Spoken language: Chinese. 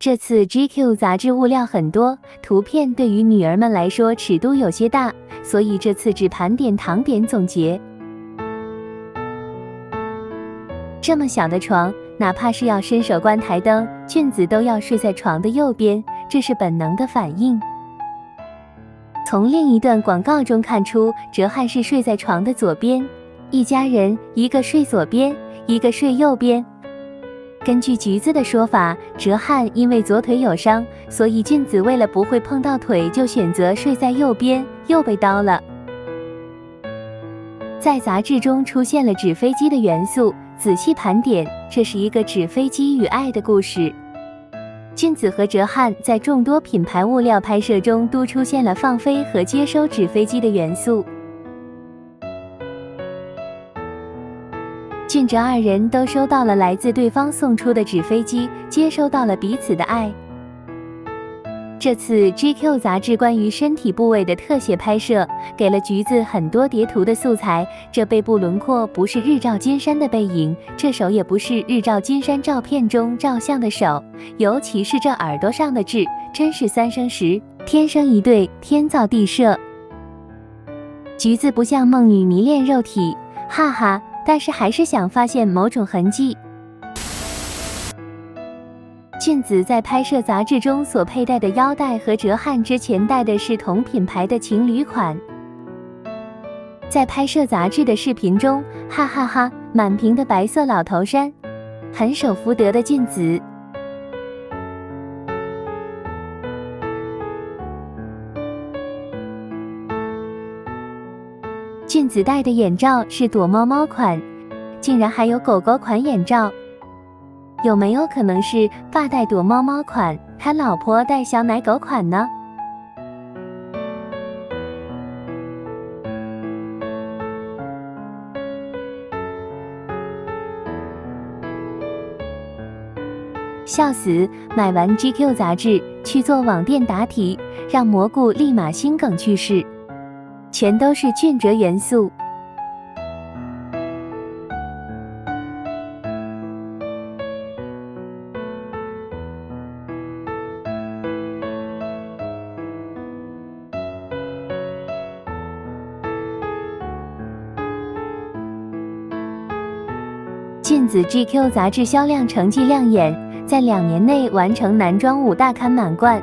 这次 GQ 杂志物料很多，图片对于女儿们来说尺度有些大，所以这次只盘点糖点总结。这么小的床，哪怕是要伸手关台灯，俊子都要睡在床的右边，这是本能的反应。从另一段广告中看出，哲瀚是睡在床的左边，一家人一个睡左边，一个睡右边。根据橘子的说法，哲瀚因为左腿有伤，所以俊子为了不会碰到腿，就选择睡在右边，又被刀了。在杂志中出现了纸飞机的元素，仔细盘点，这是一个纸飞机与爱的故事。俊子和哲瀚在众多品牌物料拍摄中都出现了放飞和接收纸飞机的元素。俊哲二人都收到了来自对方送出的纸飞机，接收到了彼此的爱。这次 GQ 杂志关于身体部位的特写拍摄，给了橘子很多叠图的素材。这背部轮廓不是日照金山的背影，这手也不是日照金山照片中照相的手，尤其是这耳朵上的痣，真是三生石，天生一对，天造地设。橘子不像梦女迷恋肉体，哈哈，但是还是想发现某种痕迹。俊子在拍摄杂志中所佩戴的腰带和哲瀚之前戴的是同品牌的情侣款。在拍摄杂志的视频中，哈哈哈，满屏的白色老头衫，很守妇德的俊子。俊子戴的眼罩是躲猫猫款，竟然还有狗狗款眼罩。有没有可能是爸戴躲猫猫款，他老婆戴小奶狗款呢？笑死！买完 GQ 杂志去做网店答题，让蘑菇立马心梗去世，全都是俊哲元素。俊子 GQ 杂志销量成绩亮眼，在2年内完成男装5大刊满贯，